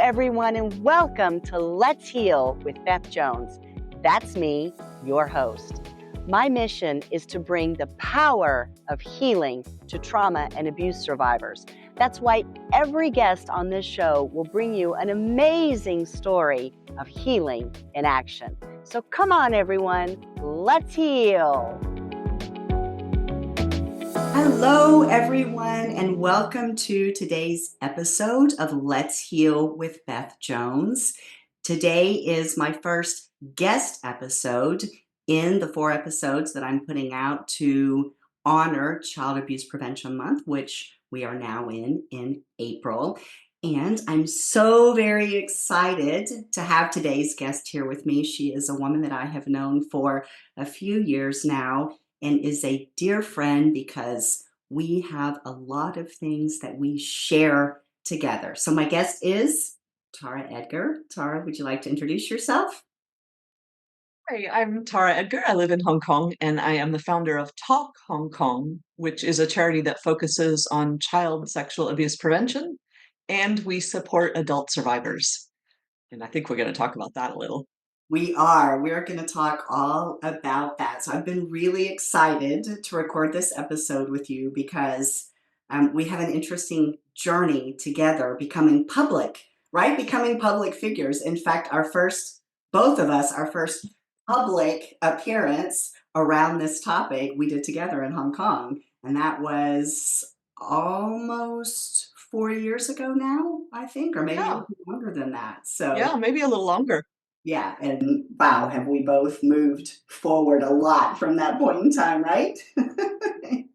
everyone, and welcome to Let's Heal with Beth Jones. That's me, your host. My mission is to bring the power of healing to trauma and abuse survivors. That's why every guest on this show will bring you an amazing story of healing in action. So come on, everyone, let's heal. Hello, everyone, and welcome to today's episode of Let's Heal with Beth Jones. Today is my first guest episode in the 4 episodes that I'm putting out to honor Child Abuse Prevention Month, which we are now in April. And I'm so very excited to have today's guest here with me. She is a woman that I have known for a few years now and is a dear friend because we have a lot of things that we share together. So my guest is Tara Edgar. Tara, would you like to introduce yourself? Hi, I'm Tara Edgar. I live in Hong Kong, and I am the founder of Talk Hong Kong, which is a charity that focuses on child sexual abuse prevention, and we support adult survivors. And I think we're going to talk about that a little. We are. We're going to talk all about that. So I've been really excited to record this episode with you because we have an interesting journey together becoming public, right? Becoming public figures. In fact, both of us, our first public appearance around this topic we did together in Hong Kong. And that was almost 4 years ago now, I think, or maybe Yeah, even longer than that. So yeah, maybe a little longer. yeah, and wow, have we both moved forward a lot from that point in time, right?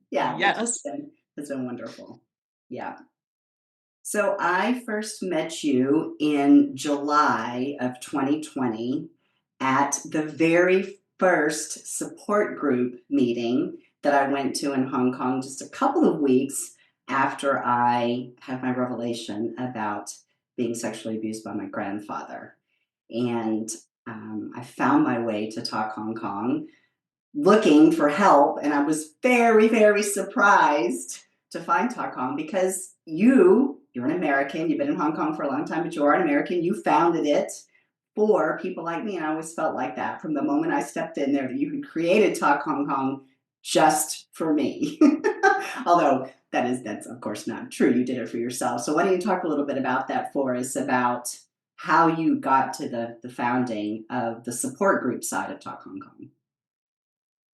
Yeah, which Yes. has been wonderful. Yeah. So I first met you in July of 2020 at the very first support group meeting that I went to in Hong Kong just a couple of weeks after I had my revelation about being sexually abused by my grandfather. And I found my way to Talk Hong Kong looking for help. And I was very, very surprised to find Talk Hong because you're an American. You've been in Hong Kong for a long time, but you are an American. You founded it for people like me. And I always felt like that from the moment I stepped in there that you had created Talk Hong Kong just for me. Although that's of course not true. You did it for yourself. So why don't you talk a little bit about that for us, about how you got to the founding of the support group side of Talk Hong Kong.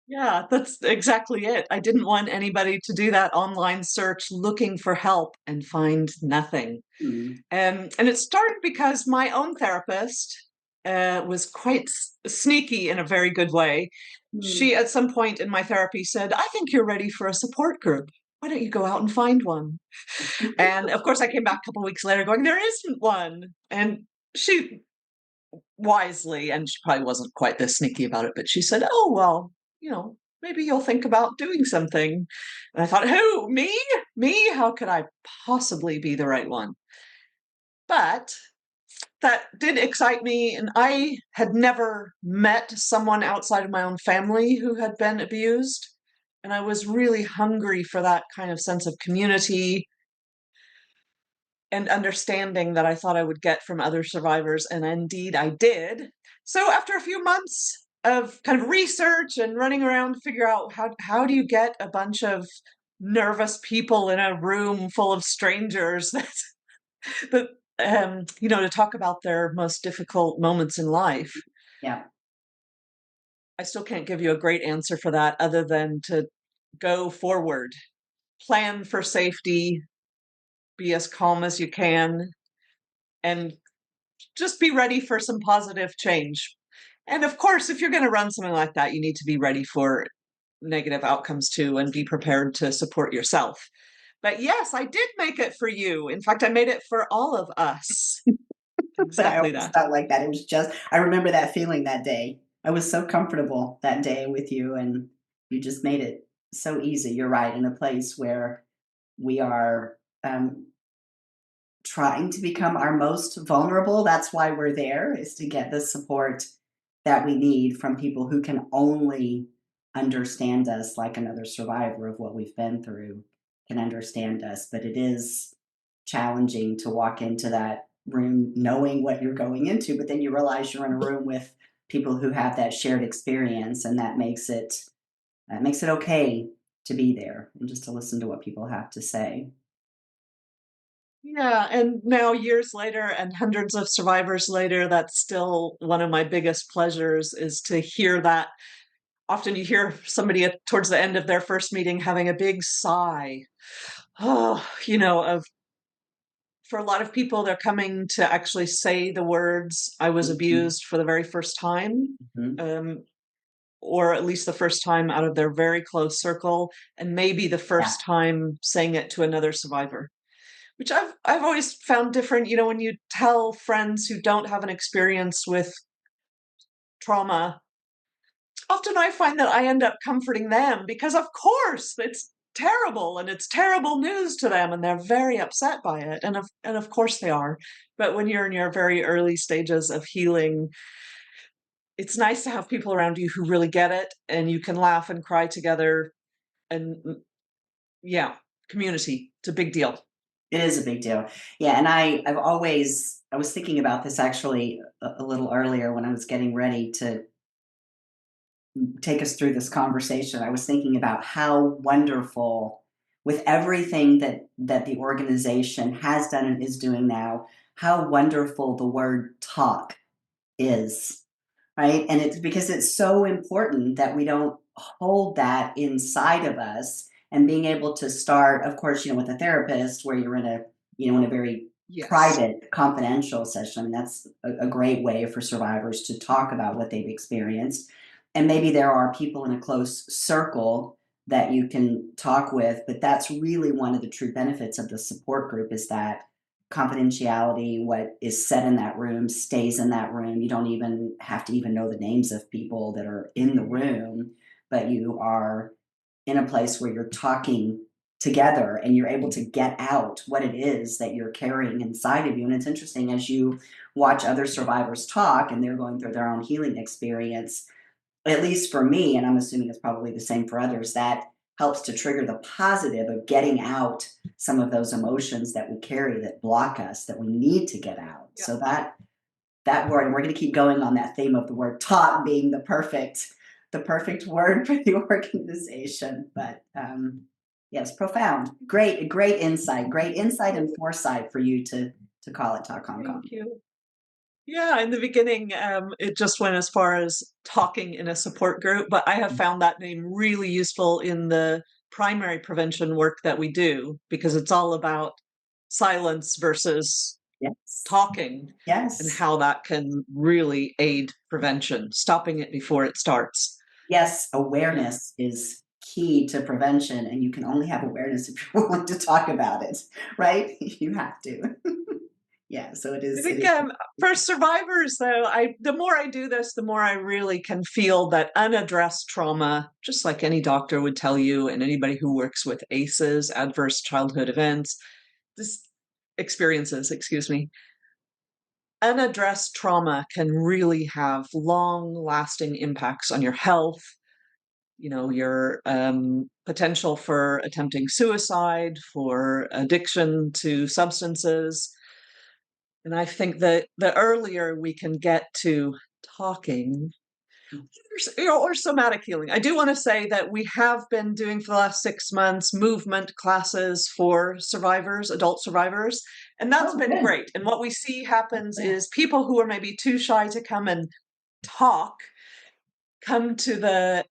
Yeah, that's exactly it. I didn't want anybody to do that online search looking for help and find nothing. Mm. And it started because my own therapist was quite sneaky in a very good way. Mm. She, at some point in my therapy, said, "I think you're ready for a support group. Why don't you go out and find one?" And of course, I came back a couple of weeks later going, "There isn't one." And she wisely, and she probably wasn't quite this sneaky about it, but she said, "Oh, well, maybe you'll think about doing something." And I thought, who? Me? Me? How could I possibly be the right one? But that did excite me, and I had never met someone outside of my own family who had been abused. And I was really hungry for that kind of sense of community and understanding that I thought I would get from other survivors, and indeed I did. So after a few months of kind of research and running around to figure out how do you get a bunch of nervous people in a room full of strangers that to talk about their most difficult moments in life. Yeah. I still can't give you a great answer for that other than to go forward, plan for safety, be as calm as you can, and just be ready for some positive change. And of course, if you're going to run something like that, you need to be ready for negative outcomes too and be prepared to support yourself. But yes, I did make it for you. In fact, I made it for all of us. But I Exactly always that. felt like that. I remember that feeling that day. I was so comfortable that day with you, and you just made it so easy. You're right, in a place where we are trying to become our most vulnerable. That's why we're there, is to get the support that we need from people who can only understand us like another survivor of what we've been through can understand us. But it is challenging to walk into that room knowing what you're going into, but then you realize you're in a room with people who have that shared experience, and that makes it okay to be there and just to listen to what people have to say. Yeah, and now years later and hundreds of survivors later, that's still one of my biggest pleasures is to hear that. Often you hear somebody towards the end of their first meeting having a big sigh. Oh, of for a lot of people, they're coming to actually say the words, I was Mhm, abused for the very first time, mhm. um, or at least the first time out of their very close circle, and maybe the Yeah, first time saying it to another survivor. Which I've always found different, when you tell friends who don't have an experience with trauma, often I find that I end up comforting them because of course it's terrible and it's terrible news to them and they're very upset by it. And of course they are. But when you're in your very early stages of healing, it's nice to have people around you who really get it and you can laugh and cry together and yeah, community. It's a big deal. it is a big deal. Yeah, and I was thinking about this actually a little earlier when I was getting ready to take us through this conversation. I was thinking about how wonderful, with everything that the organization has done and is doing now, how wonderful the word talk is, right? And it's because it's so important that we don't hold that inside of us, and being able to start, of course, with a therapist where you're in a, in a very Yes. private, confidential session. That's a great way for survivors to talk about what they've experienced. And maybe there are people in a close circle that you can talk with, but that's really one of the true benefits of the support group is that confidentiality. What is said in that room stays in that room. You don't even have to even know the names of people that are in the room, but you are in a place where you're talking together and you're able to get out what it is that you're carrying inside of you. And it's interesting as you watch other survivors talk and they're going through their own healing experience, at least for me, and I'm assuming it's probably the same for others, that helps to trigger the positive of getting out some of those emotions that we carry that block us, that we need to get out. Yeah. So that word, and we're going to keep going on that theme of the word taught being the perfect word for the organization. But yes, profound, great insight and foresight for you to call it Talk Hong Thank Kong. you. Yeah, in the beginning, it just went as far as talking in a support group, but I have found that name really useful in the primary prevention work that we do because it's all about silence versus Yes, talking and yes. how that can really aid prevention, stopping it before it starts. Yes, Yeah. awareness is key to prevention, and you can only have awareness if you're willing to talk about it, right? You have to. Yeah, so I it think is. for survivors, though, the more I do this, the more I really can feel that unaddressed trauma, just like any doctor would tell you, and anybody who works with ACEs, adverse childhood events, this experiences, excuse me, unaddressed trauma can really have long-lasting impacts on your health. Your potential for attempting suicide, for addiction to substances, and I think that the earlier we can get to talking or somatic healing. I do want to say that we have been doing for the last 6 months movement classes for survivors, adult survivors, and that's Oh, been good. great. And what we see happens Yeah. is people who are maybe too shy to come and talk come to the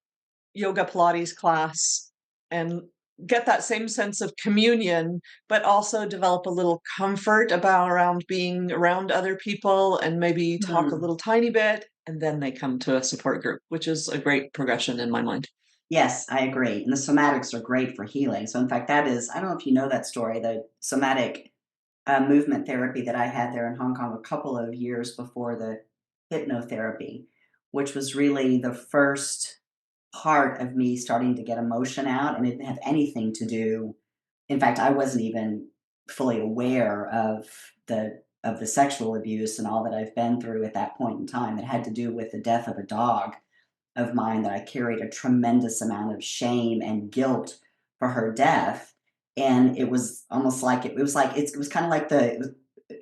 yoga Pilates class and get that same sense of communion, but also develop a little comfort about around being around other people and maybe talk a Hmm. little tiny bit. And then they come to a support group, which is a great progression in my mind. Yes, I agree. And the somatics are great for healing. So, in fact, that is, I don't know if you know that story, the somatic movement therapy that I had there in Hong Kong a couple of years before the hypnotherapy, which was really the first part of me starting to get emotion out, and it didn't have anything to do. In fact, I wasn't even fully aware of the sexual abuse and all that I've been through at that point in time. It had to do with the death of a dog of mine that I carried a tremendous amount of shame and guilt for her death. And it was almost like it was like it was kind of like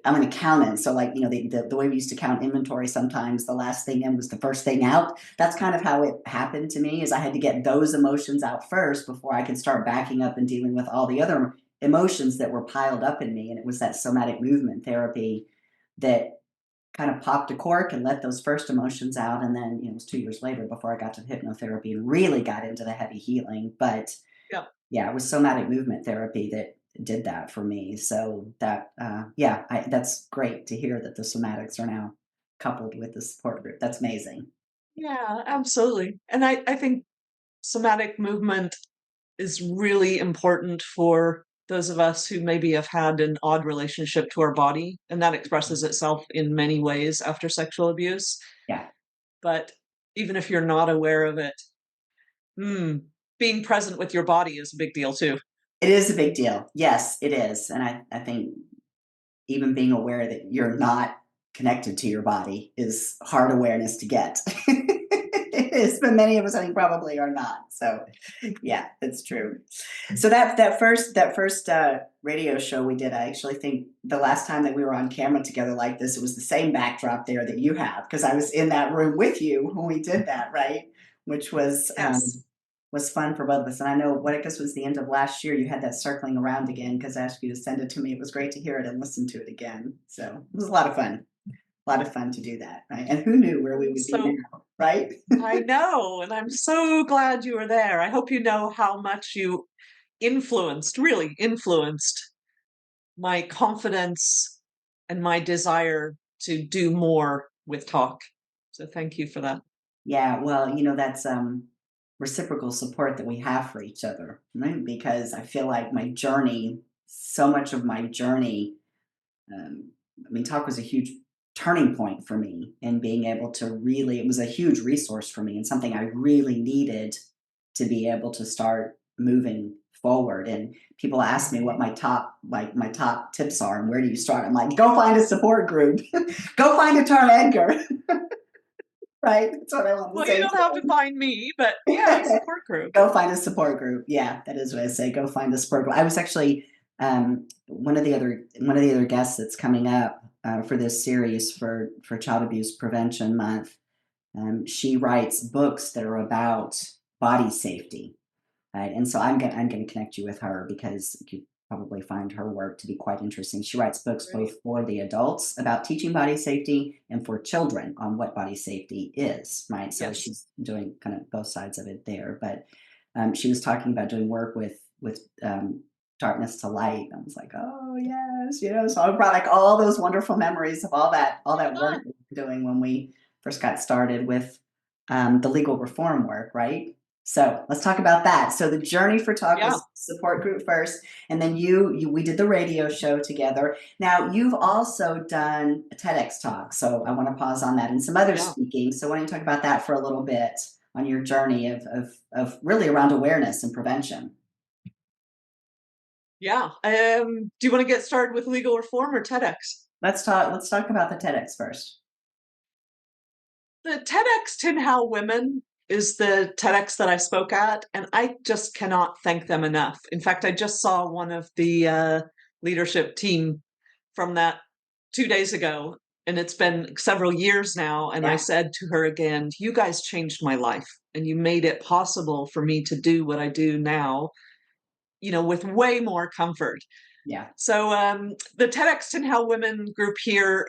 I'm an accountant, so like, the way we used to count inventory, sometimes the last thing in was the first thing out. That's kind of how it happened to me, is I had to get those emotions out first before I could start backing up and dealing with all the other emotions that were piled up in me. And it was that somatic movement therapy that kind of popped a cork and let those first emotions out. And then, it was 2 years later before I got to the hypnotherapy and really got into the heavy healing. But Yeah. yeah, it was somatic movement therapy that did that for me. So that, yeah, that's great to hear that the somatics are now coupled with the support group. That's amazing. Yeah, absolutely. And I think somatic movement is really important for those of us who maybe have had an odd relationship to our body, and that expresses itself in many ways after sexual abuse. Yeah, But even if you're not aware of it, mm, being present with your body is a big deal too. it is a big deal. Yes, it is. And I think even being aware that you're not connected to your body is hard awareness to get. It is, but many of us, I think, probably are not. So, yeah, it's true. So that first radio show we did, I actually think the last time that we were on camera together like this, it was the same backdrop there that you have, because I was in that room with you when we did that, right? Which Yes. was fun for both of us. And I know, what I guess was the end of last year, you had that circling around again, because I asked you to send it to me. It was great to hear it and listen to it again. So it was a lot of fun. A lot of fun to do that, right? And who knew where we would be So now, right? I know, and I'm so glad you were there. I hope you know how much you influenced, really influenced my confidence and my desire to do more with talk. So thank you for that. Yeah, well, that's reciprocal support that we have for each other, right? Because I feel like my journey, so much of my journey, I mean, talk was a huge turning point for me in being able to really, it was a huge resource for me and something I really needed to be able to start moving forward. And people ask me what my top tips are and where do you start. I'm like, go find a support group, go find a Tara Edgar, right? That's what I want to Well, you say don't to have to find me, but yeah, a them. support group. Go find a support group. Yeah, that is what I say. Go find a support group. I was actually, one of the other guests that's coming up for this series for Child Abuse Prevention Month. She writes books that are about body safety, right? And so I'm gonna connect you with her, because you probably find her work to be quite interesting. She writes books both Great. for the adults about teaching body safety and for children on what body safety is, right? So Yes. she's doing kind of both sides of it there. But she was talking about doing work with darkness to light. I was like, oh yes, So I brought like all those wonderful memories of all that work Fun. we were doing when we first got started with the legal reform work, right? So let's talk about that. So the journey for talk Yeah. was support group first, and then we did the radio show together. Now you've also done a TEDx talk, so I want to pause on that and some other Yeah. speaking. So why don't you talk about that for a little bit on your journey of really around awareness and prevention? Yeah. Do you want to get started with legal reform or TEDx? Let's talk about the TEDx first. The TEDx Tin How Women is the TEDx that I spoke at, and I just cannot thank them enough. In fact, I just saw one of the leadership team from that 2 days ago, and it's been several years now. And I Yeah, said to her again, you guys changed my life, and you made it possible for me to do what I do now, with way more comfort. yeah. So the TEDx Tin How Women group here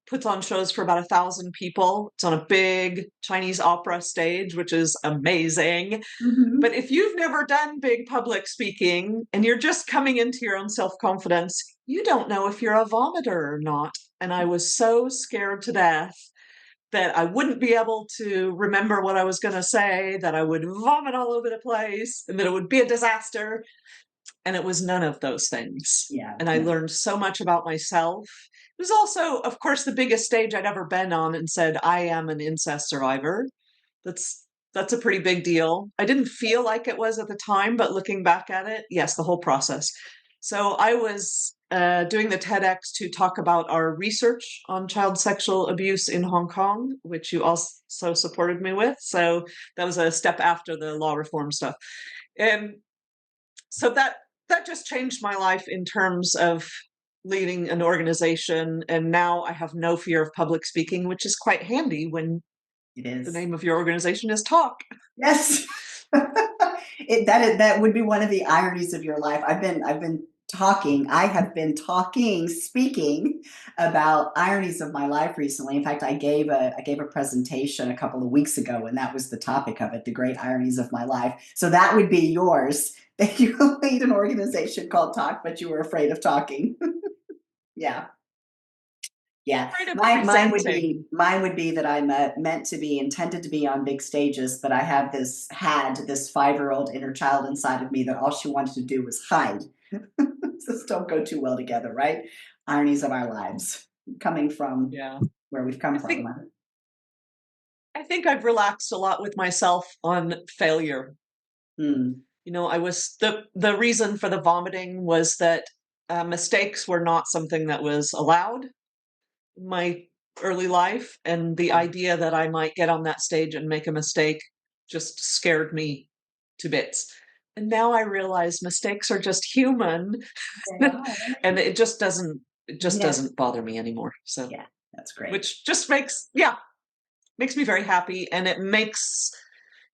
puts on shows for about 1,000 people. It's on a big Chinese opera stage, which is amazing. Hmm. But if you've never done big public speaking and you're just coming into your own self confidence, you don't know if you're a vomiter or not. And I was so scared to death that I wouldn't be able to remember what I was going to say, that I would vomit all over the place, and that it would be a disaster. And it was none of those things. Yeah, And I no. learned so much about myself. It was also, of course, the biggest stage I'd ever been on, and said, I am an incest survivor. That's a pretty big deal. I didn't feel like it was at the time, but looking back at it, yes, the whole process. So I was doing the TEDx to talk about our research on child sexual abuse in Hong Kong, which you also supported me with. So that was a step after the law reform stuff. And so that just changed my life in terms of leading an organization, and now I have no fear of public speaking, which is quite handy when It the is. name of your organization is Talk. Yes. That would be one of the ironies of your life. I have been talking, speaking about ironies of my life recently. In fact, I gave a presentation a couple of weeks ago, and that was the topic of it, the great ironies of my life. So that would be yours. That you lead an organization called Talk, but you were afraid of talking. Yeah. Yeah, Afraid of mine presenting. would be that I'm meant to be, intended to be on big stages, but I have had this 5-year-old inner child inside of me that all she wanted to do was hide. Those don't go too well together, right? Ironies of our lives, coming from Yeah. where we've come I from. think I think I've relaxed a lot with myself on failure. Hmm. I was the reason for the vomiting was that mistakes were not something that was allowed in my early life, and the idea that I might get on that stage and make a mistake just scared me to bits. And now I realize mistakes are just human, They are. and it just Yeah, doesn't bother me anymore. So, yeah, that's great. which just makes me very happy, and it makes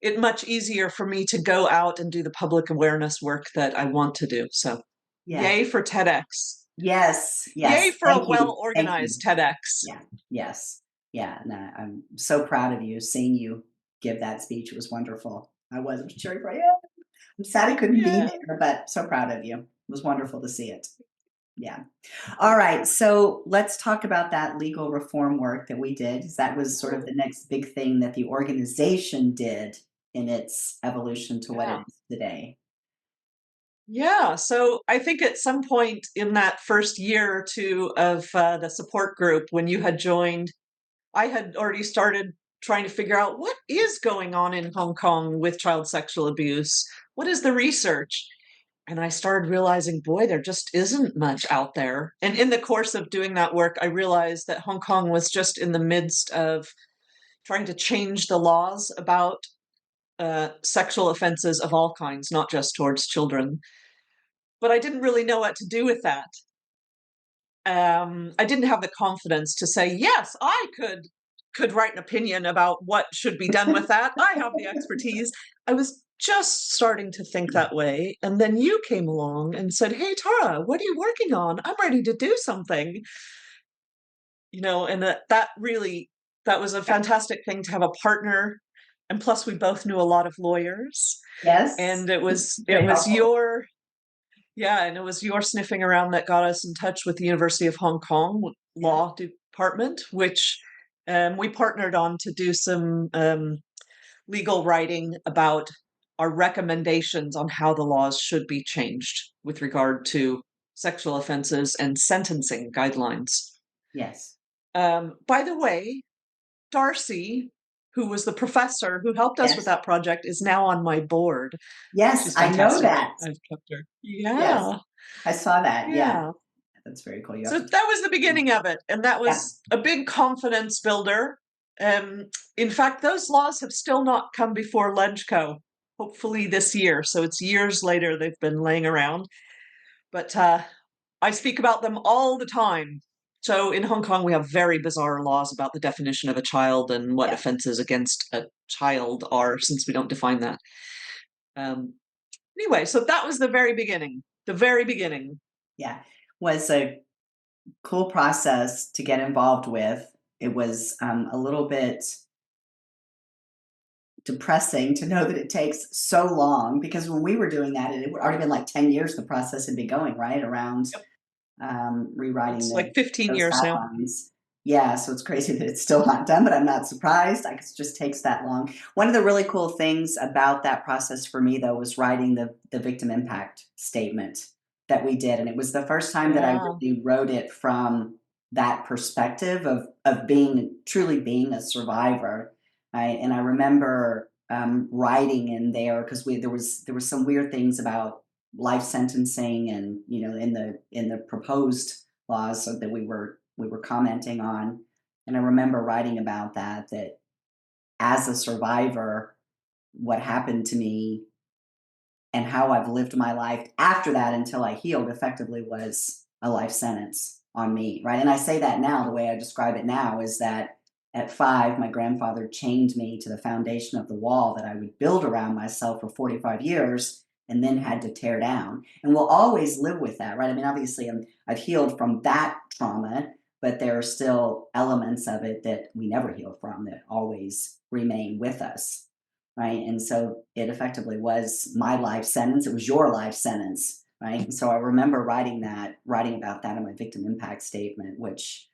it much easier for me to go out and do the public awareness work that I want to do. So, Yeah. yay for TEDx. Yes, Yay yes. for a Thank well you. Thank you. organized TEDx. Yeah, yes. Yeah, no, I'm so proud of you seeing you give that speech. It was wonderful. I was cheering for you. I'm sad I couldn't be Yeah. there, but so proud of you. It was wonderful to see it. Yeah. All right. So let's talk about that legal reform work that we did. 'Cause that was sort of Oh, the next big thing that the organization did in its evolution to what it yeah. is today. Yeah. So I think at some point in that first year or two of the support group, when you had joined, I had already started trying to figure out what is going on in Hong Kong with child sexual abuse. What is the research? And I started realizing, boy, there just isn't much out there. And in the course of doing that work, I realized that Hong Kong was just in the midst of trying to change the laws about sexual offenses of all kinds, not just towards children. But I didn't really know what to do with that. I didn't have the confidence to say, yes, I could write an opinion about what should be done with that. I have the expertise. I was just starting to think that way. And then you came along and said, hey, Tara, what are you working on? I'm ready to do something. And that was a fantastic thing to have a partner. And plus, we both knew a lot of lawyers. Yes. And it Very was helpful. your sniffing around that got us in touch with the University of Hong Kong Yeah. Law Department, which we partnered on to do some legal writing about our recommendations on how the laws should be changed with regard to sexual offenses and sentencing guidelines. Yes. By the way, Darcy, who was the professor who helped us with Yes. that project, is now on my board. Yes, She's I know fantastic. that. I've kept her. Yes. Yeah. I saw that. Yeah. Yeah. That's very cool. You have So to. that was the beginning of it. And that Yeah. was a big confidence builder. In fact, those laws have still not come before LegCo, hopefully this year. So it's years later they've been laying around. But I speak about them all the time. So in Hong Kong, we have very bizarre laws about the definition of a child and what Yeah. offenses against a child are, since we don't define that. Um, anyway, so that was the very beginning. The very beginning. Yeah. Was a cool process to get involved with. It was a little bit depressing to know that it takes so long because when we were doing that, it had already been like 10 years the process had been going, right? Around Yep. rewriting It's like 15 those years now. guidelines. Yeah, so it's crazy that it's still not done, but I'm not surprised. I guess it just takes that long. One of the really cool things about that process for me, though, was writing the victim impact statement that we did, and it was the first time that I Yeah. really wrote it from that perspective of being truly being a survivor. Right? And I remember writing in there because there was some weird things about life sentencing and in the proposed laws so that we were commenting on, and I remember writing about that as a survivor what happened to me and how I've lived my life after that until I healed effectively was a life sentence on me, right? And I say that now, the way I describe it now is that at 5, my grandfather chained me to the foundation of the wall that I would build around myself for 45 years and then had to tear down. And we'll always live with that, right? I mean, obviously, I've healed from that trauma, but there are still elements of it that we never heal from that always remain with us, right? And so it effectively was my life sentence. It was your life sentence, right? And so I remember writing about that in my victim impact statement, which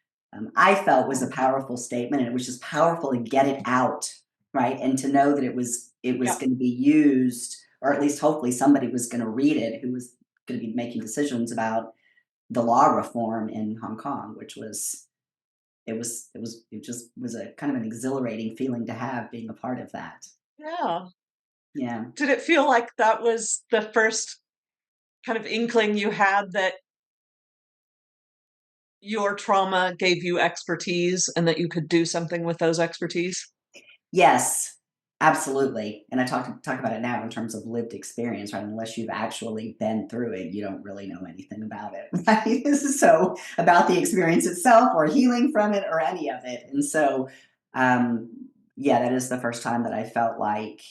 I felt was a powerful statement, and it was just powerful to get it out, right? And to know that it was Yeah. going to be used, or at least hopefully somebody was going to read it who was going to be making decisions about the law reform in Hong Kong, which was it just was a kind of an exhilarating feeling to have being a part of that. Yeah. Yeah. Did it feel like that was the first kind of inkling you had that your trauma gave you expertise and that you could do something with those expertise? Yes, absolutely. And I talk about it now in terms of lived experience, right? Unless you've actually been through it, you don't really know anything about it, right? So about the experience itself or healing from it or any of it. And so, um, yeah, that is the first time that I felt like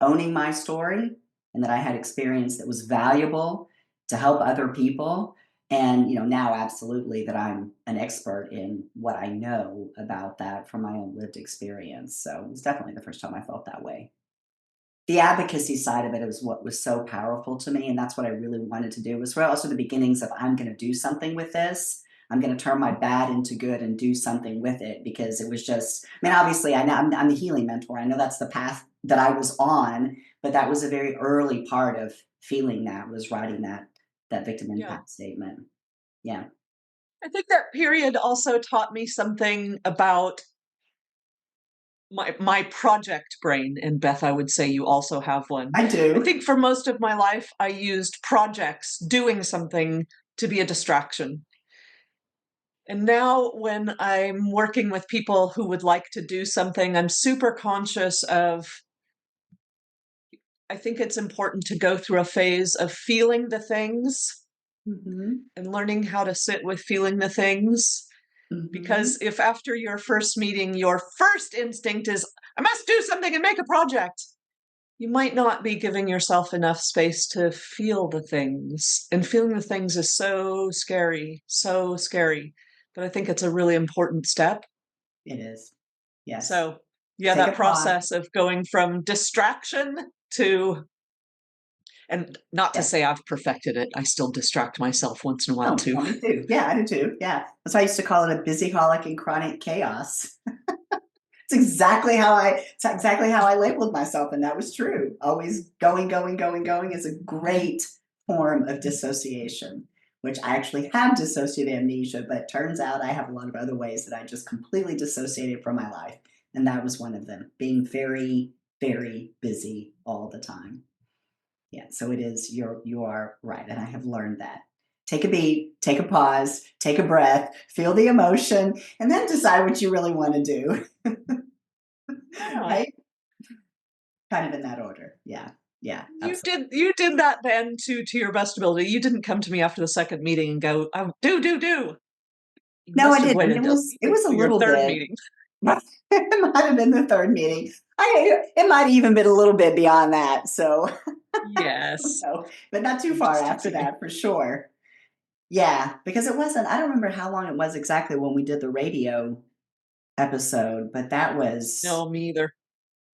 owning my story and that I had experience that was valuable to help other people. And now absolutely that I'm an expert in what I know about that from my own lived experience. So it was definitely the first time I felt that way. The advocacy side of it is what was so powerful to me, and that's what I really wanted to do. Was also the beginnings of I'm going to do something with this. I'm going to turn my bad into good and do something with it because it was just. I mean, obviously, I know I'm the healing mentor. I know that's the path that I was on, but that was a very early part of feeling that was writing that victim Yeah. impact statement. Yeah, I think that period also taught me something about my project brain. And Beth, I would say you also have one. I I do. think for most of my life, I used projects, doing something, to be a distraction. And now, when I'm working with people who would like to do something, I'm super conscious of, I think it's important to go through a phase of feeling the things Hmm. and learning how to sit with feeling the things. Because Hmm. if after your first meeting, your first instinct is, I must do something and make a project, you might not be giving yourself enough space to feel the things. And feeling the things is so scary, so scary. But I think it's a really important step. It is. Yes. So, yeah, Take a that pause. process of going from distraction to, and not to Yes. say I've perfected it, I still distract myself once in a while Oh, too. well, me too. Yeah, I do too. Yeah. That's why I used to call it a busy holic and chronic chaos. It's exactly how I labeled myself, and that was true. Always going, going, going, going is a great form of dissociation, which I actually have dissociative amnesia, but turns out I have a lot of other ways that I just completely dissociated from my life. And that was one of them, being very, very busy all the time. Yeah, so it is, you are right, and I have learned that. Take a beat, take a pause, take a breath, feel the emotion, and then decide what you really want to do. Yeah. Right? Kind of in that order. Yeah. Yeah, absolutely. You did that then to your best ability. You didn't come to me after the second meeting and go, oh, do. You No, I must have didn't. waited It was a till your little third bit. meeting. It might have been the third meeting. It might have even been a little bit beyond that. So, Yes. no, but not too I'm far just after teasing you. that for sure. Yeah, because it wasn't, I don't remember how long it was exactly when we did the radio episode, but that was, No, me either.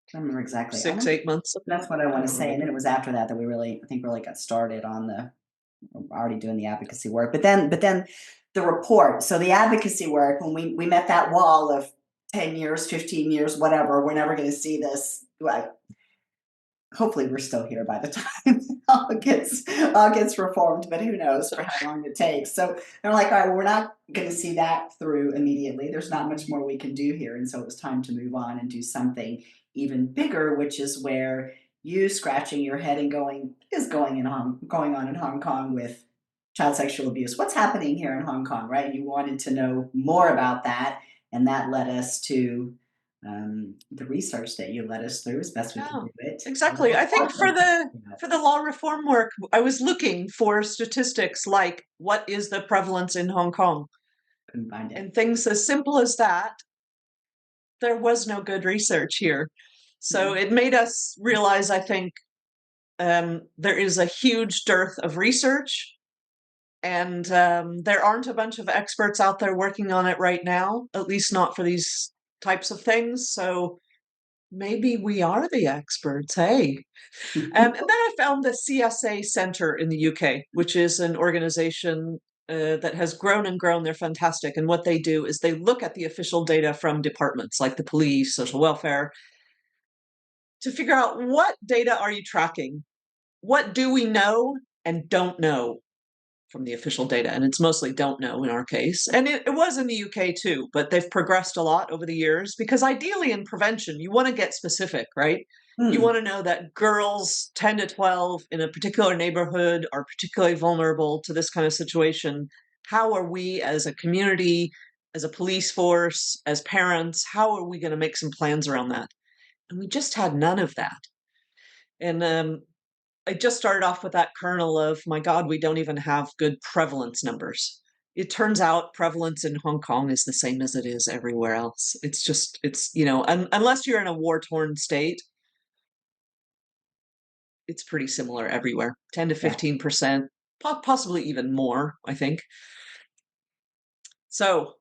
I don't remember exactly. I Six, want 8 months. That's what I I want to don't say. And then remember. it was after that that we really, I think, really got started on the already doing the advocacy work. But then the report. So the advocacy work, when we met that wall of 10 years, 15 years, whatever, we're never going to see this. Like, hopefully we're still here by the time all gets reformed, but who knows for how long it takes. So they're like, all right, well, we're not going to see that through immediately. There's not much more we can do here. And so it was time to move on and do something even bigger, which is where you scratching your head and going, what is going on in Hong Kong with child sexual abuse? What's happening here in Hong Kong, right? You wanted to know more about that. And that led us to the research that you led us through as best we could Yeah, do it. And exactly. I think for the unfortunately, for the law reform work, I was looking for statistics like what is the prevalence in Hong Kong couldn't find it. and things as simple as that. There was no good research here. So Mhm. it made us realize, I think, there is a huge dearth of research, and there aren't a bunch of experts out there working on it right now, at least not for these types of things. So maybe we are the experts, hey? And then I found the CSA Center in the UK, which is an organization that has grown and grown. They're fantastic. And what they do is they look at the official data from departments like the police, social welfare, to figure out what data are you tracking? What do we know and don't know from the official data? And it's mostly don't know in our case. And it was in the UK too, but they've progressed a lot over the years because ideally in prevention, you want to get specific, right? You Hmm. want to know that girls 10 to 12 in a particular neighborhood are particularly vulnerable to this kind of situation. How are we as a community, as a police force, as parents, how are we going to make some plans around that? And we just had none of that. And I just started off with that kernel of, my God, we don't even have good prevalence numbers. It turns out prevalence in Hong Kong is the same as it is everywhere else. It's just, unless you're in a war torn state, it's pretty similar everywhere 10 to Yeah. 15%, possibly even more, I think. So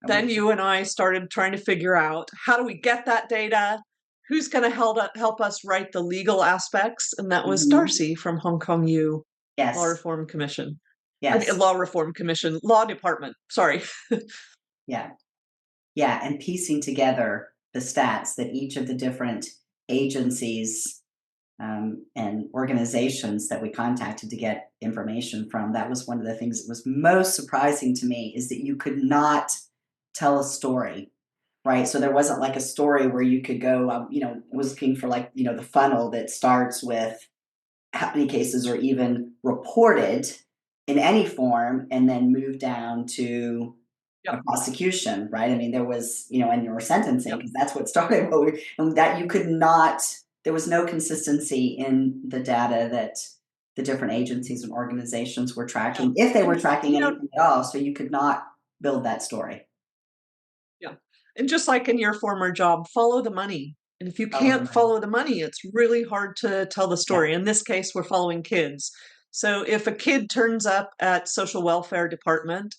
then you and I started trying to figure out how do we get that data? Who's going to help us write the legal aspects? And that was Mhm. Darcy from Hong Kong U Law Yes. Reform Commission. I mean, Yes. Law Reform Commission, Law Department. Sorry. Yeah. Yeah. And piecing together the stats that each of the different agencies and organizations that we contacted to get information from, that was one of the things that was most surprising to me, is that you could not tell a story, right? So there wasn't like a story where you could go, was looking for, like, the funnel that starts with how many cases are even reported in any form and then move down to a Yep. prosecution, right? I mean, there was, and your sentencing, Yep. because that's what started and that you could not, there was no consistency in the data that the different agencies and organizations were Yeah. tracking, if they were And, tracking anything at all. So you could not build that story. yeah. And just like in your former job, follow the money. And if you Follow the can't money. follow the money, it's really hard to tell the Yeah. story. In this case, we're following kids. So if a kid turns up at social welfare department,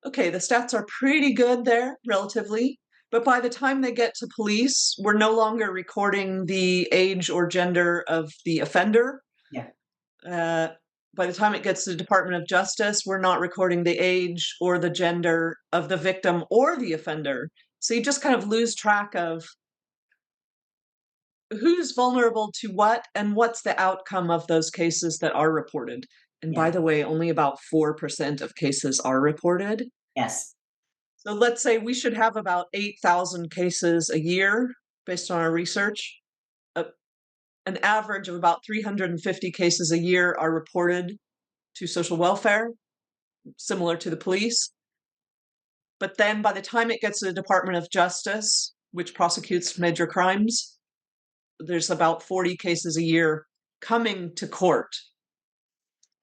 okay, the stats are pretty good there, relatively. But by the time they get to police, we're no longer recording the age or gender of the offender. Yeah. Uh, by the time it gets to the Department of Justice, we're not recording the age or the gender of the victim or the offender. So you just kind of lose track of who's vulnerable to what and what's the outcome of those cases that are reported. And by Yeah. the way, only about 4% of cases are reported. Yes. So let's say we should have about 8,000 cases a year based on our research. Uh, an average of about 350 cases a year are reported to social welfare, similar to the police. But then by the time it gets to the Department of Justice, which prosecutes major crimes, there's about 40 cases a year coming to court.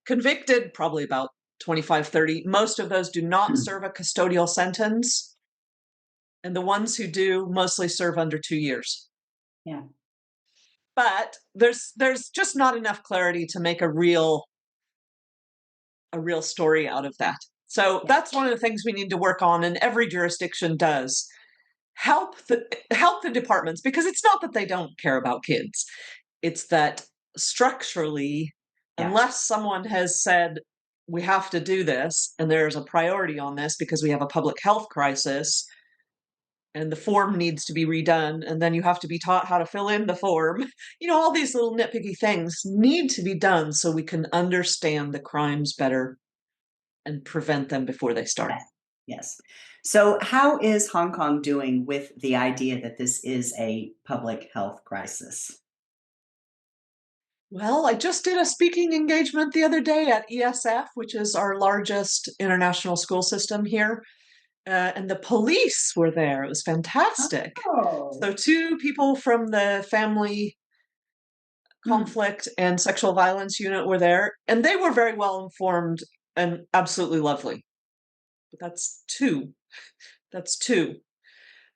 Convicted, probably about 25, 30. Most of those do not serve a custodial sentence. And the ones who do mostly serve under 2 years. Yeah. But there's just not enough clarity to make a real story out of that. So Yeah. that's one of the things we need to work on, and every jurisdiction does. Help the departments, because it's not that they don't care about kids. It's that structurally, Yeah. unless someone has said we have to do this and there's a priority on this because we have a public health crisis and the form needs to be redone, and then you have to be taught how to fill in the form. All these little nitpicky things need to be done so we can understand the crimes better and prevent them before they start. Yes. Yes. So, how is Hong Kong doing with the idea that this is a public health crisis? Well, I just did a speaking engagement the other day at ESF, which is our largest international school system here. and the police were there. It was fantastic. Oh. So, two people from the family Mm. conflict and sexual violence unit were there, and they were very well informed and absolutely lovely. But that's two. That's two.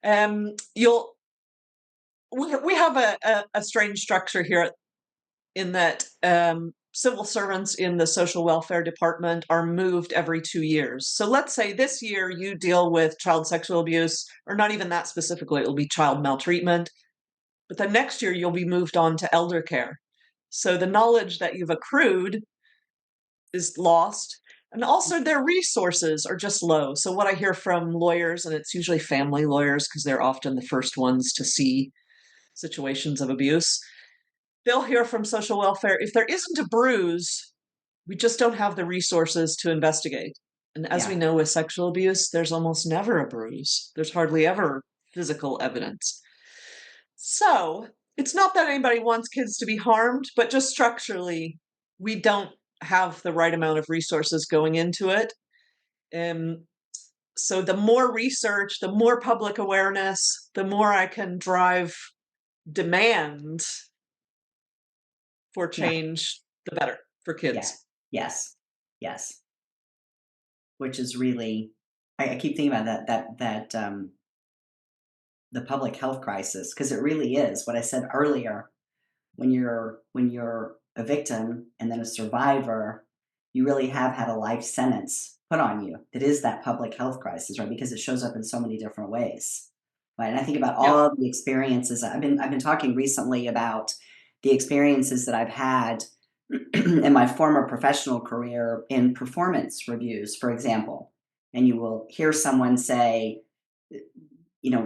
You'll we have a strange structure here in that civil servants in the social welfare department are moved every 2 years. So let's say this year you deal with child sexual abuse, or not even that specifically, it'll be child maltreatment. But then next year you'll be moved on to elder care. So the knowledge that you've accrued is lost. And also their resources are just low. So what I hear from lawyers, and it's usually family lawyers because they're often the first ones to see situations of abuse, they'll hear from social welfare, if there isn't a bruise, we just don't have the resources to investigate. And as we Yeah. know with sexual abuse, there's almost never a bruise. There's hardly ever physical evidence. So it's not that anybody wants kids to be harmed, but just structurally, we don't have the right amount of resources going into it. And so the more research, the more public awareness, the more I can drive demand for Yeah. change, the better for Yeah. kids. Yes. Yes. Which is really, I keep thinking about the public health crisis, because it really is what I said earlier. When you're a victim and then a survivor, you really have had a life sentence put on you. That is that public health crisis, right? Because it shows up in so many different ways, right? And I think about Yeah. all of the experiences. I've been talking recently about the experiences that I've had in my former professional career in performance reviews, for example. And you will hear someone say,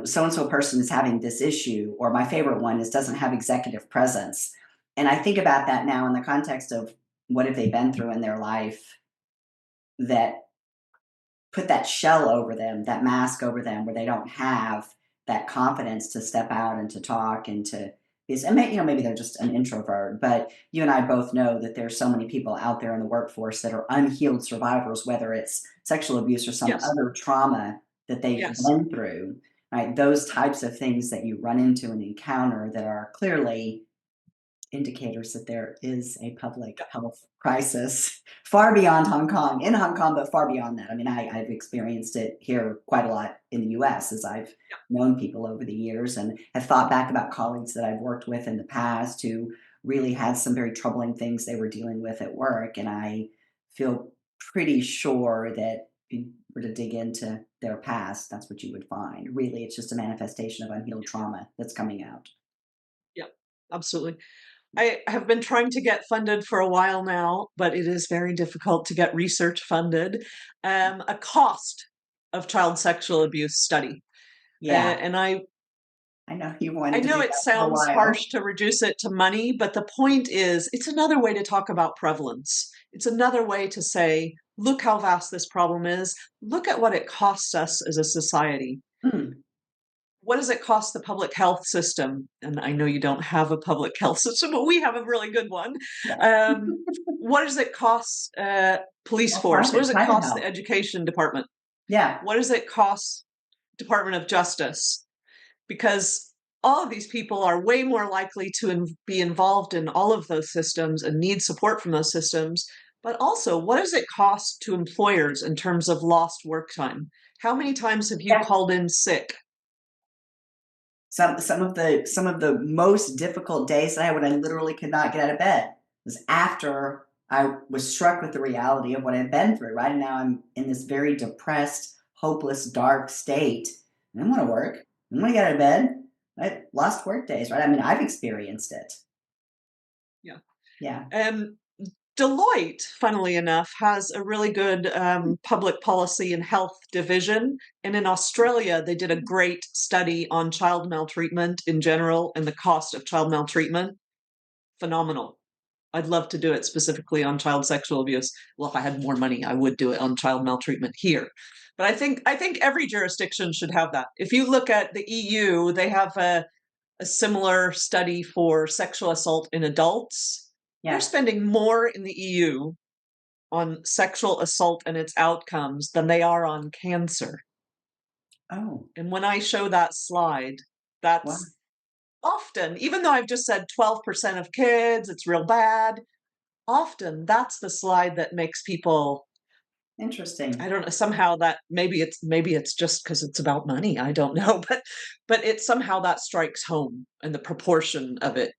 so and so person is having this issue, or my favorite one is doesn't have executive presence. And I think about that now in the context of what have they been through in their life that put that shell over them, that mask over them, where they don't have that confidence to step out and to talk and to is and maybe they're just an introvert, but you and I both know that there's so many people out there in the workforce that are unhealed survivors, whether it's sexual abuse or some Yes. other trauma that they've Yes. been through, right? Those types of things that you run into and encounter that are clearly indicators that there is a public Yeah. health crisis far beyond Hong Kong, in Hong Kong, but far beyond that. I mean, I've experienced it here quite a lot in the US as I've Yeah. known people over the years and have thought back about colleagues that I've worked with in the past who really had some very troubling things they were dealing with at work. And I feel pretty sure that if you were to dig into their past, that's what you would find. Really, it's just a manifestation of unhealed trauma that's coming out. Yeah. Absolutely. I have been trying to get funded for a while now, but it is very difficult to get research funded. A cost of child sexual abuse study. Yeah, And I know you I wanted to know do it that for a sounds while. harsh to reduce it to money, but the point is it's another way to talk about prevalence. It's another way to say, look how vast this problem is. Look at what it costs us as a society. Mm, What does it cost the public health system? And I know you don't have a public health system, but we have a really good one. yeah. Um, what does it cost police Well, force? What does it private cost the health. education department? Yeah. What does it cost Department of Justice? Because all of these people are way more likely to be involved in all of those systems and need support from those systems. But also, what does it cost to employers in terms of lost work time? How many times have you Yeah. called in sick? Some of the most difficult days that I had when I literally could not get out of bed was after I was struck with the reality of what I've been through, right? And now I'm in this very depressed, hopeless, dark state. I don't want to work. I don't want to get out of bed. I lost work days, right? I mean, I've experienced it. Yeah. Yeah. Um, Deloitte, funnily enough, has a really good public policy and health division. And in Australia, they did a great study on child maltreatment in general and the cost of child maltreatment. Phenomenal. I'd love to do it specifically on child sexual abuse. Well, if I had more money, I would do it on child maltreatment here. But I think every jurisdiction should have that. If you look at the EU, they have a similar study for sexual assault in adults. They're Yeah. spending more in the EU on sexual assault and its outcomes than they are on cancer. Oh, And when I show that slide, wow. that's often, even though I've just said 12% of kids, it's real bad, often that's the slide that makes people, I Interesting. don't know, somehow that maybe it's just because it's about money. I don't know, but it somehow that strikes home and the proportion of it.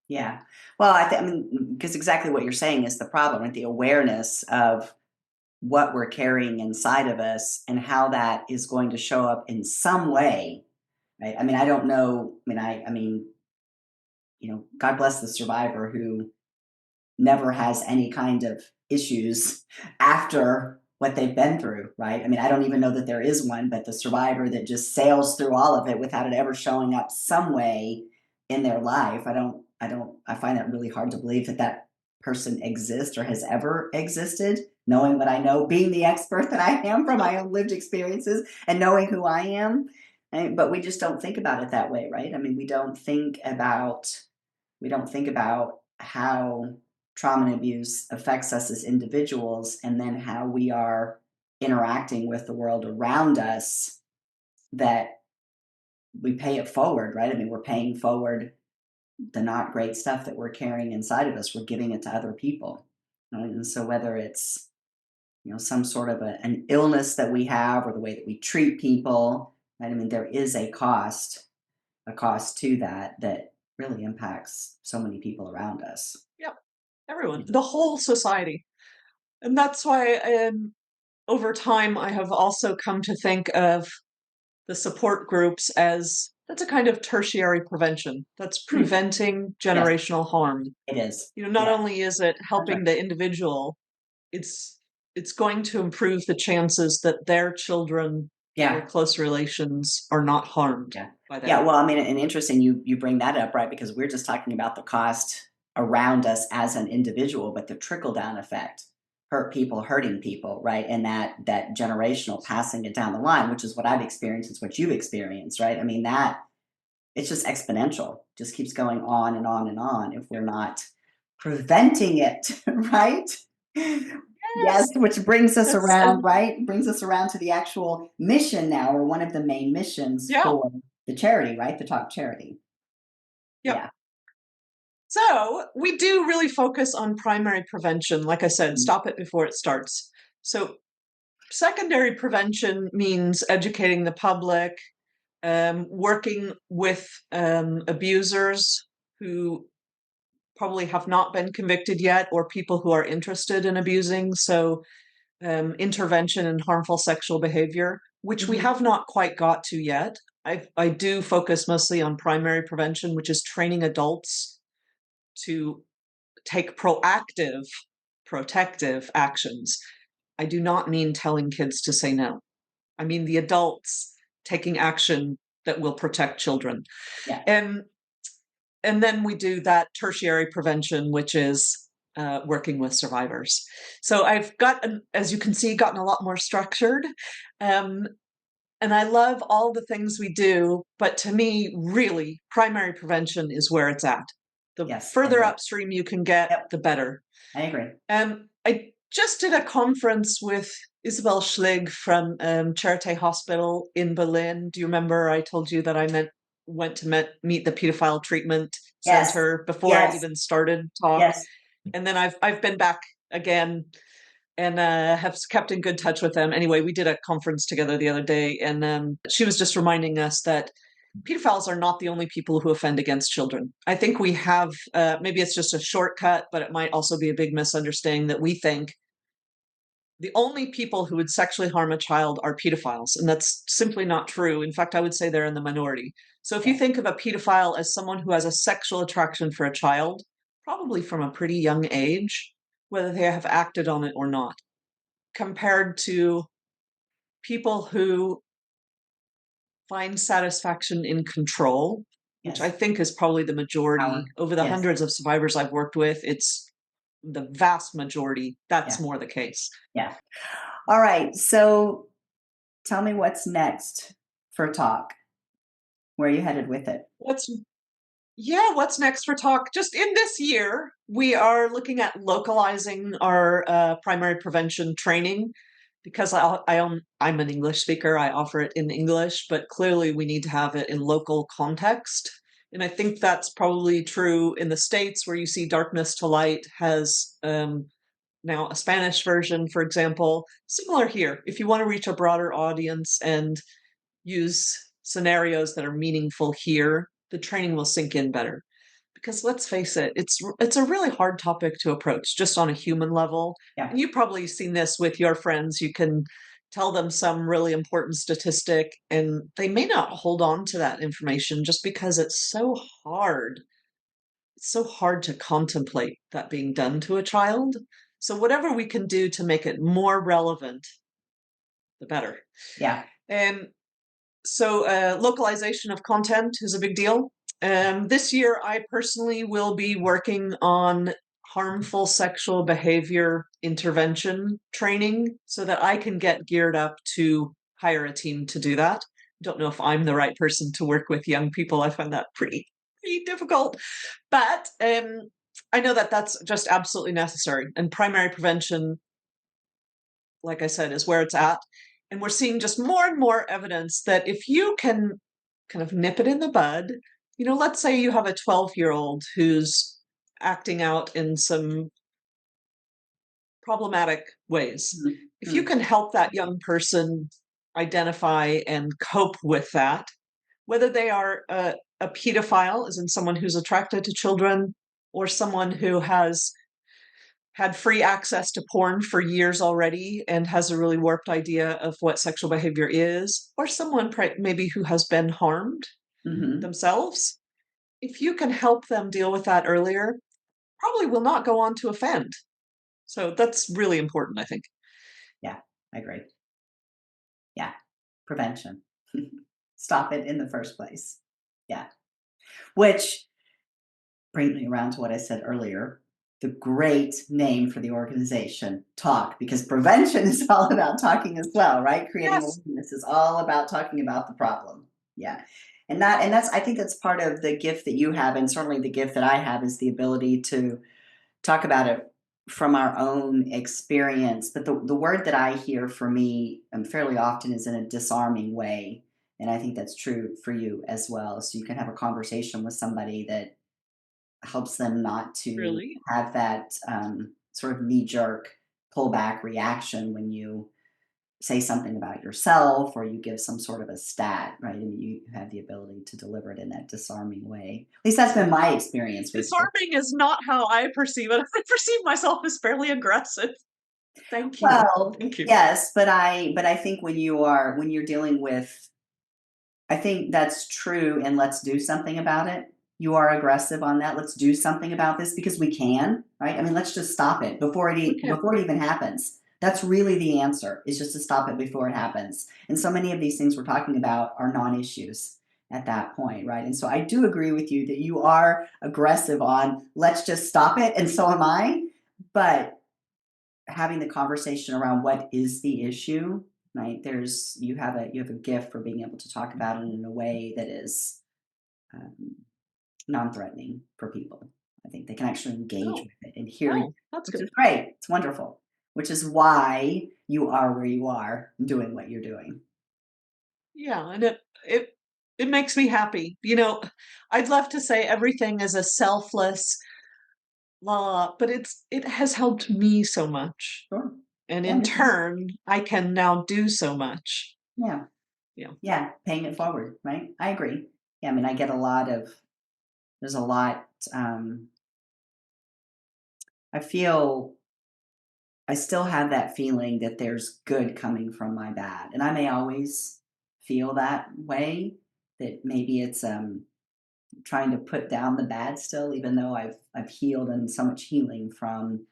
Yeah. Well, I mean, because exactly what you're saying is the problem, right? The awareness of what we're carrying inside of us and how that is going to show up in some way, right? I mean, I don't know. I mean, God bless the survivor who never has any kind of issues after what they've been through, right? I mean, I don't even know that there is one, but the survivor that just sails through all of it without it ever showing up some way in their life. I find that really hard to believe that that person exists or has ever existed, knowing what I know, being the expert that I am from my own lived experiences and knowing who I am. But we just don't think about it that way, right? I mean, we don't think about how trauma and abuse affects us as individuals and then how we are interacting with the world around us, that we pay it forward, right? I mean, we're paying forward the not great stuff that we're carrying inside of us, we're giving it to other people, right? And so whether it's some sort of an illness that we have or the way that we treat people, right? I mean, there is a cost to that really impacts so many people around us. Yep, everyone, the whole society. And that's why over time I have also come to think of the support groups as that's a kind of tertiary prevention. That's Hmm. preventing Yes, generational harm. it is. Not Yeah, only is it that's right. helping the individual, it's it's going to improve the chances that their children or Yeah, close relations are not harmed yeah, by yeah. them. Well, I mean, and interesting you bring that up, right? Because we're just talking about the cost around us as an individual, but the trickle down effect, hurting people, right? And that generational passing it down the line, which is what I've experienced, it's what you've experienced, right? I mean, that it's just exponential, just keeps going on and on and on if we're not preventing it, right? Yes, Yes, which brings us that's around, right? Brings us around to the actual mission now, or one of the main missions yeah, for the charity, right? The Talk Charity. yep. Yeah. So we do really focus on primary prevention. Like I said, Mhm. stop it before it starts. So secondary prevention means educating the public, working with abusers who probably have not been convicted yet, or people who are interested in abusing. So, intervention in harmful sexual behavior, which we Mhm. have not quite got to yet. I do focus mostly on primary prevention, which is training adults to take proactive, protective actions. I do not mean telling kids to say no. I mean the adults taking action that will protect children. Yeah. And and then we do that tertiary prevention, which is working with survivors. So I've got, as you can see, gotten a lot more structured. Um, and I love all the things we do, but to me, really, primary prevention is where it's at. The Yes, I further agree. upstream you can get, Yep, the better. I agree. I just did a conference with Isabel Schlig from Charité Hospital in Berlin. Do you remember I told you that went to meet the pedophile treatment Yes, center before I yes, even started talk? yes. And then I've been back again and have kept in good touch with them. Anyway, we did a conference together the other day, and she was just reminding us that pedophiles are not the only people who offend against children. I think we have, maybe it's just a shortcut, but it might also be a big misunderstanding that we think the only people who would sexually harm a child are pedophiles. And that's simply not true. In fact, I would say they're in the minority. So if you Yeah. think of a pedophile as someone who has a sexual attraction for a child, probably from a pretty young age, whether they have acted on it or not, compared to people who find satisfaction in control, which I Yes. think is probably the majority. Power. Over the Yes. hundreds of survivors I've worked with, it's the vast majority. That's Yeah. more the case. Yeah. All right. So tell me what's next for Talk. Where are you headed with it? What's what's next for talk? Just in this year, we are looking at localizing our primary prevention training. because I'm an English speaker, I offer it in English, but clearly we need to have it in local context. And I think that's probably true in the States, where you see Darkness to Light has now a Spanish version, for example. Similar here. If you want to reach a broader audience and use scenarios that are meaningful here, the training will sink in better. Because let's face it, it's a really hard topic to approach just on a human level. Yeah. And you've probably seen this with your friends. You can tell them some really important statistic and they may not hold on to that information just because it's so hard. It's so hard to contemplate that being done to a child. So whatever we can do to make it more relevant, the better. Yeah. And so localization of content is a big deal. This year, I personally will be working on harmful sexual behavior intervention training so that I can get geared up to hire a team to do that. Don't know if I'm the right person to work with young people. I find that pretty difficult, but I know that that's just absolutely necessary. And primary prevention, like I said, is where it's at. And we're seeing just more and more evidence that if you can kind of nip it in the bud, let's say you have a 12-year-old who's acting out in some problematic ways. If you Mm-hmm. can help that young person identify and cope with that, whether they are a pedophile, as in someone who's attracted to children, or someone who has had free access to porn for years already and has a really warped idea of what sexual behavior is, or someone maybe who has been harmed Mm-hmm. themselves, if you can help them deal with that earlier, probably will not go on to offend. So that's really important, I think. Yeah, I agree. Yeah, prevention. Stop it in the first place. Yeah, which brings me around to what I said earlier. The great name for the organization, Talk, because prevention is all about talking as well, right? Creating Yes, awareness is all about talking about the problem. Yeah. And that's I think that's part of the gift that you have, and certainly the gift that I have is the ability to talk about it from our own experience. But the word that I hear for me fairly often is in a disarming way. And I think that's true for you as well. So you can have a conversation with somebody that helps them not to really. have that sort of knee jerk pullback reaction when you say something about yourself or you give some sort of a stat, right? And you have the ability to deliver it in that disarming way. At least that's been my experience with you. Disarming is not how I perceive it. I perceive myself as fairly aggressive. Thank you. Well, Thank you. yes, but I think when you're dealing with, I think that's true, and let's do something about it. You are aggressive on that. Let's do something about this because we can, right? I mean, let's just stop it We can. before it even happens. That's really the answer, is just to stop it before it happens. And so many of these things we're talking about are non-issues at that point, right? And so I do agree with you that you are aggressive on let's just stop it, and so am I. But having the conversation around what is the issue, right? There's you have a gift for being able to talk about it in a way that is um, non-threatening for people. I think they can actually engage Oh, with it and hear you, oh, that's which good. is great. It's wonderful. Which is why you are where you are doing what you're doing. Yeah, and it makes me happy. I'd love to say everything is a selfless law, but it has helped me so much. Sure. And Yeah, in me too. turn, I can now do so much. Yeah. Yeah. Yeah. Paying it forward, right? I agree. Yeah, I mean, I get a lot of there's a lot I feel I still have that feeling that there's good coming from my bad. And I may always feel that way, that maybe it's trying to put down the bad still, even though I've healed and so much healing from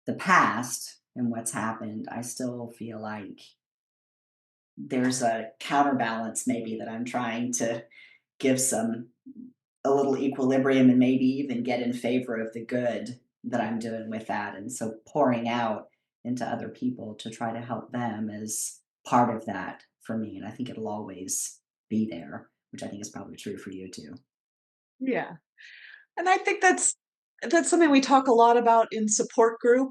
the past and what's happened. I still feel like there's a counterbalance maybe that I'm trying to give some a little equilibrium and maybe even get in favor of the good that I'm doing with that. And so pouring out into other people to try to help them is part of that for me. And I think it'll always be there, which I think is probably true for you too. Yeah. And I think that's something we talk a lot about in support group.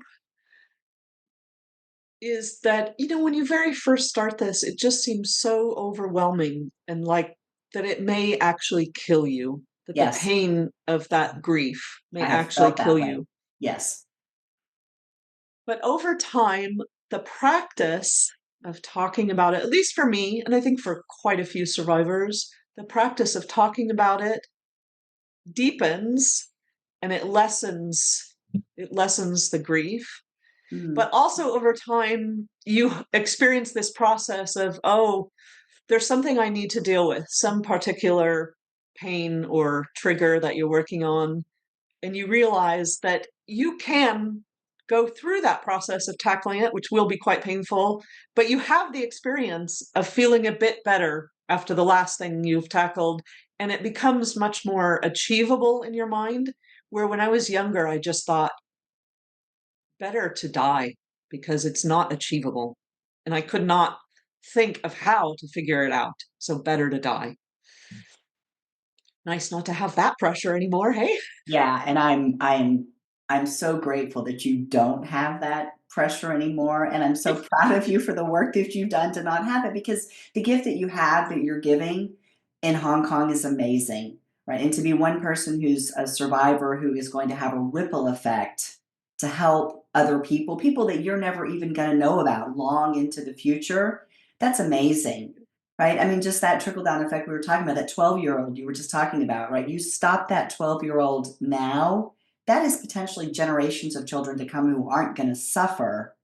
is that, when you very first start this, it just seems so overwhelming and like that it may actually kill you, that the Yes, pain of that grief may I have actually felt kill that way. you. Yes. But over time, the practice of talking about it, at least for me, and I think for quite a few survivors, the practice of talking about it deepens and it lessens the grief. Mm. But also over time, you experience this process of, oh, there's something I need to deal with, some particular pain or trigger that you're working on. And you realize that you can go through that process of tackling it, which will be quite painful, but you have the experience of feeling a bit better after the last thing you've tackled. And it becomes much more achievable in your mind. Where when I was younger, I just thought, better to die because it's not achievable. And I could not think of how to figure it out. So better to die. Nice not to have that pressure anymore, hey? Yeah, and I'm so grateful that you don't have that pressure anymore, and I'm so proud of you for the work that you've done to not have it, because the gift that you have that you're giving in Hong Kong is amazing, right? And to be one person who's a survivor who is going to have a ripple effect to help other people, people that you're never even going to know about long into the future, that's amazing. Right? I mean, just that trickle down effect we were talking about, that 12-year-old you were just talking about, right? You stop that 12-year-old now, that is potentially generations of children to come who aren't going to suffer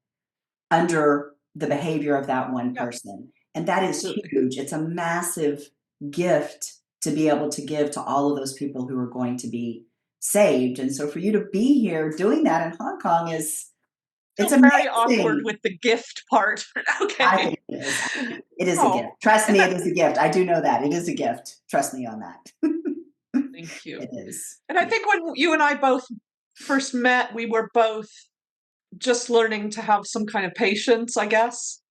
under the behavior of that one Yeah, person. And that is absolutely. huge. It's a massive gift to be able to give to all of those people who are going to be saved. And so for you to be here doing that in Hong Kong is, it's Feel very awkward amazing. with the gift part. I think Okay. it is. It is a Oh, gift. Trust and me, that, it is a gift. I do know that. It is a gift. Trust me on that. thank you. It is. And I Yeah. think when you and I both first met, we were both just learning to have some kind of patience, I guess,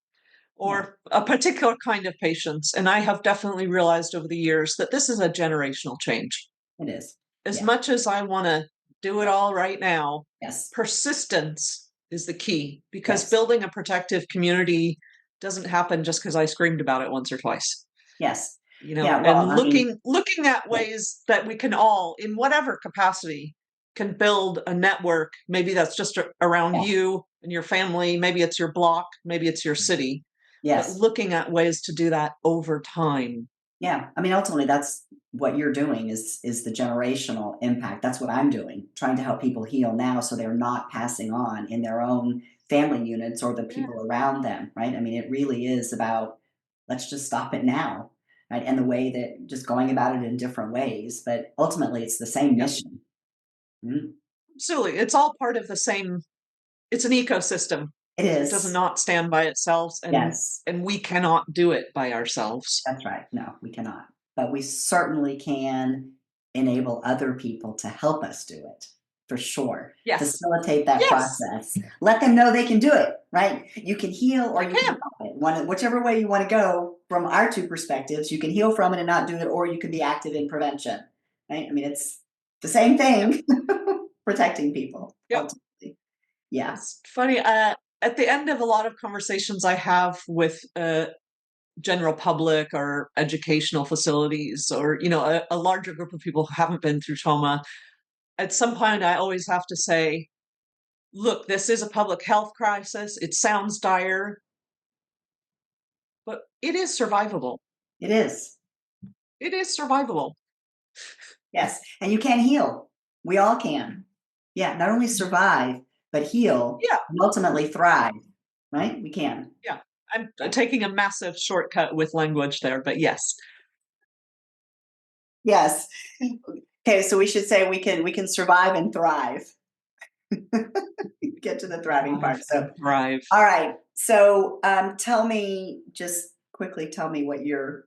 Yeah. or a particular kind of patience. And I have definitely realized over the years that this is a generational change. It is. As Yeah. much as I want to do it Yeah. all right now, Yes. persistence is the key, because Yes. building a protective community doesn't happen just because I screamed about it once or twice. Yes. You know, Yeah. and Well, I mean, looking at yeah. ways that we can all, in whatever capacity, can build a network. Maybe that's just around Yeah. you and your family, maybe it's your block, maybe it's your city, but Yes. looking at ways to do that over time. Yeah. I mean, ultimately, that's what you're doing is the generational impact. That's what I'm doing, trying to help people heal now so they're not passing on in their own family units or the Yeah. people around them, right? I mean, it really is about, let's just stop it now, right? And the way that just going about it in different ways, but ultimately it's the same Yeah, mission. Mhm. absolutely. It's all part of the same, it's an ecosystem. It It does is. not stand by itself, Yes, and we cannot do it by ourselves. that's right. No, we cannot. But we certainly can enable other people to help us do it, for sure. Yes. Facilitate that Yes, process. Let them know they can do it, right? You can heal or I you can can. stop it. Whichever way you want to go from our two perspectives, you can heal from it and not do it, or you can be active in prevention, right? I mean, it's the same Yep. thing, protecting people, Yep. ultimately. Yeah. It's funny. At the end of a lot of conversations I have with general public or educational facilities, or a larger group of people who haven't been through trauma, at some point I always have to say, look, this is a public health crisis. It sounds dire, but it is survivable. It is. It is survivable. Yes, and you can heal. We all can. Yeah, not only survive, but heal Yeah, and ultimately thrive, right? We can. yeah. I'm Yeah. taking a massive shortcut with language there, but yes. Yes. Okay, so we should say we can survive and thrive. Get to the thriving Survive part. and So, thrive. all right. So, tell me, just quickly tell me what you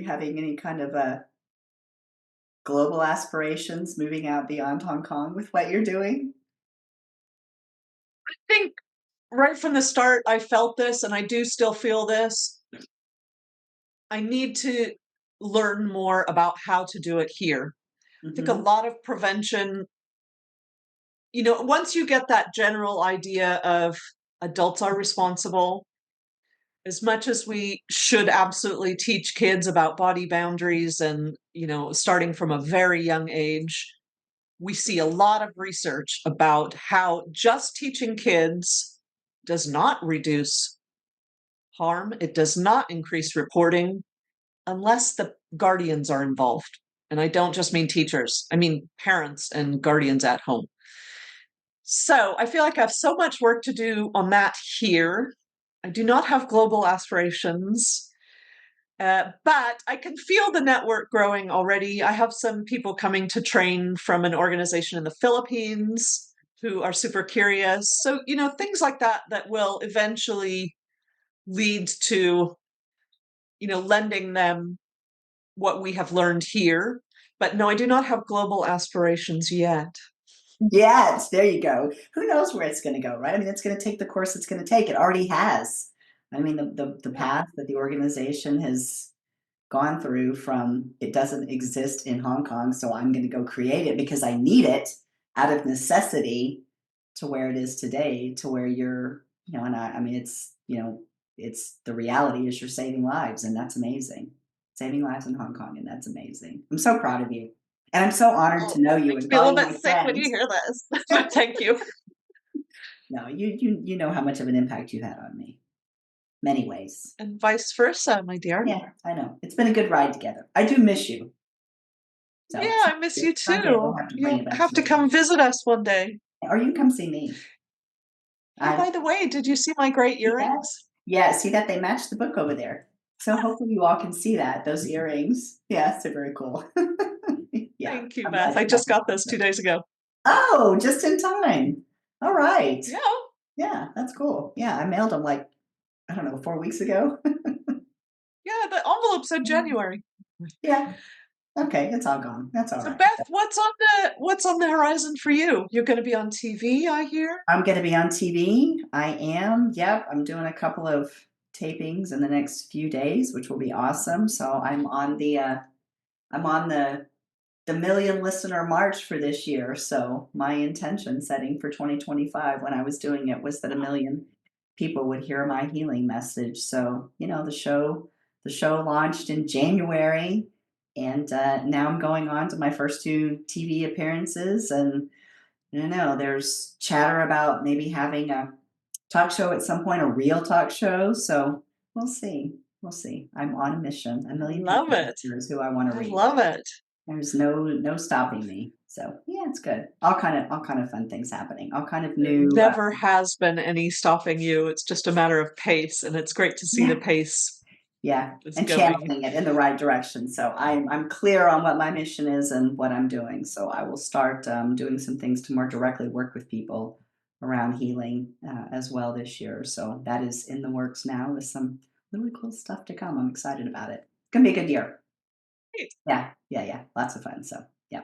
having any kind of global aspirations moving out beyond Hong Kong with what you're doing? I think right from the start, I felt this, and I do still feel this. I need to learn more about how to do it here. I think a Hmm. lot of prevention, once you get that general idea of Adults are responsible. As much as we should absolutely teach kids about body boundaries and, starting from a very young age, we see a lot of research about how just teaching kids does not reduce harm. It does not increase reporting unless the guardians are involved. And I don't just mean teachers, I mean parents and guardians at home. So I feel like I have so much work to do on that here. I do not have global aspirations, but I can feel the network growing already. I have some people coming to train from an organization in the Philippines who are super curious. So, things like that that will eventually lead to, lending them what we have learned here. But no, I do not have global aspirations yet. Yes, there you go. Who knows where it's going to go, right? I mean, it's going to take the course it's going to take. It already has. I mean, the Yeah. path that the organization has gone through from it doesn't exist in Hong Kong, so I'm going to go create it because I need it out of necessity to where it is today, to where you're, and I mean, it's the reality is you're saving lives, and that's amazing. Saving lives in Hong Kong, and that's amazing. I'm so proud of you. And I'm so honored Oh, to know you makes and me a call little you bit my sick when you friend. hear this. But thank you. No, you know how much of an impact you've had on me. Many ways. And vice versa, my dear. Yeah, I know. It's been a good ride together. I do miss you. Yeah, So I miss you someday we'll too. have to bring You'll it back have to together. come visit us one day. Or you can come see me. Oh, I by the way, did you see my great see that. earrings? Yeah, see that they match the book over there. So hopefully you all can see that, those earrings. Yeah, it's very cool. Yeah, Thank you, I'm glad Beth. I you had just got those them. 2 days ago. Oh, just in time. All right. Yeah. Yeah, that's cool. Yeah, I mailed them like, I don't know, 4 weeks ago. Yeah, the envelope said January. Yeah. Okay, it's all gone. That's all So right. Beth, what's on the horizon for you? You're going to be on TV, I hear. I'm going to be on TV. I am. Yep. I'm doing a couple of tapings in the next few days, which will be awesome. So I'm on the million listener march for this year. So my intention setting for 2025 when I was doing it was that a million people would hear my healing message. So, the show launched in January, and now I'm going on to my first two TV appearances. And I don't know, there's chatter about maybe having a talk show at some point, a real talk show. So we'll see. We'll see. I'm on a mission. A I million love people it. is who I want to I reach. love it. There's no stopping me. So yeah, it's good. All kind of fun things happening. All kind of There new. never has been any stopping you. It's just a matter of pace, and it's great to see the Yeah, pace yeah, is and going. channeling it in the right direction. So I'm clear on what my mission is and what I'm doing. So I will start doing some things to more directly work with people around healing as well this year. So that is in the works now with some really cool stuff to come. I'm excited about it. It's gonna be a good year. Great. Yeah, yeah, yeah. Lots of fun. So yeah.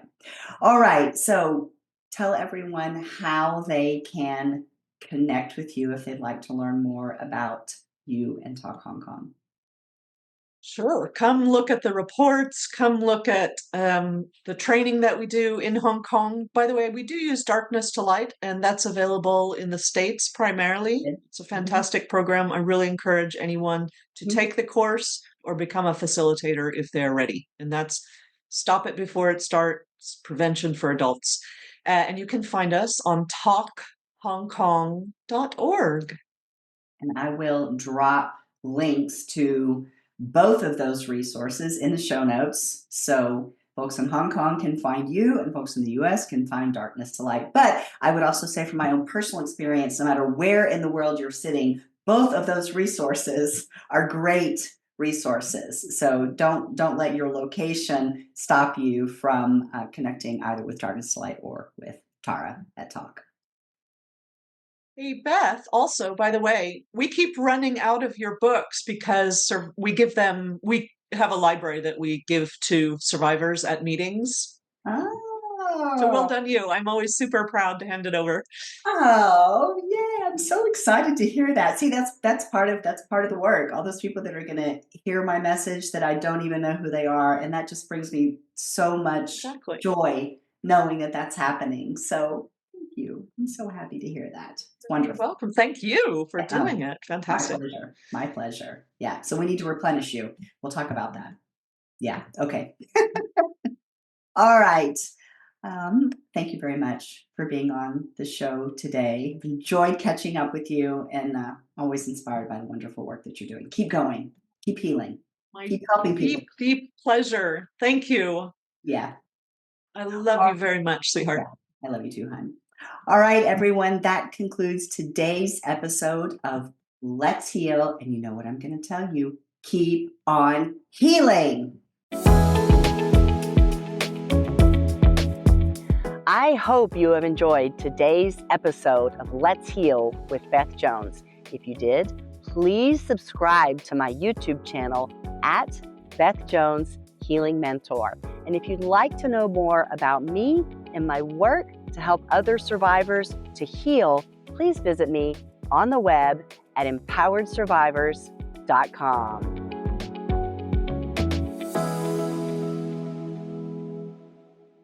All right. So tell everyone how they can connect with you if they'd like to learn more about you and Talk Hong Kong. Sure. Come look at the reports. Come look at the training that we do in Hong Kong. By the way, we do use Darkness to Light, and that's available in the States primarily. It's a Mhm, fantastic program. I really encourage anyone to mhm. take the course or become a facilitator if they're ready. And that's Stop It Before It Starts Prevention for Adults. And you can find us on talkhongkong.org. And I will drop links to both of those resources in the show notes. So folks in Hong Kong can find you, and folks in the US can find Darkness to Light. But I would also say, from my own personal experience, no matter where in the world you're sitting, both of those resources are great resources. So don't let your location stop you from connecting either with Darkness to Light or with Tara at Talk. Hey, Beth, also, by the way, we keep running out of your books because we have a library that we give to survivors at meetings. So well Oh, done you. I'm always super proud to hand it over. oh, yeah, I'm so excited to hear that. See, that's part of the work. All those people that are gonna hear my message that I don't even know who they are, and that just brings me so much Exactly. joy knowing that that's happening. So, thank you. I'm so happy to hear that. You're wonderful. welcome. Thank you for Oh, doing it. my Fantastic. pleasure. My pleasure. Yeah. So we need to replenish you. We'll talk about that. Yeah. Okay. All right. Thank you very much for being on the show today. I've enjoyed catching up with you and always inspired by the wonderful work that you're doing. Keep going. Keep healing. My Keep helping people. deep, deep pleasure. Thank you. Yeah. I love you very much, Yeah. sweetheart. I love you too, hon. All right, everyone. That concludes today's episode of Let's Heal. And you know what I'm going to tell you? Keep on healing. I hope you have enjoyed today's episode of Let's Heal with Beth Jones. If you did, please subscribe to my YouTube channel at Beth Jones Healing Mentor. And if you'd like to know more about me and my work to help other survivors to heal, please visit me on the web at empoweredsurvivors.com.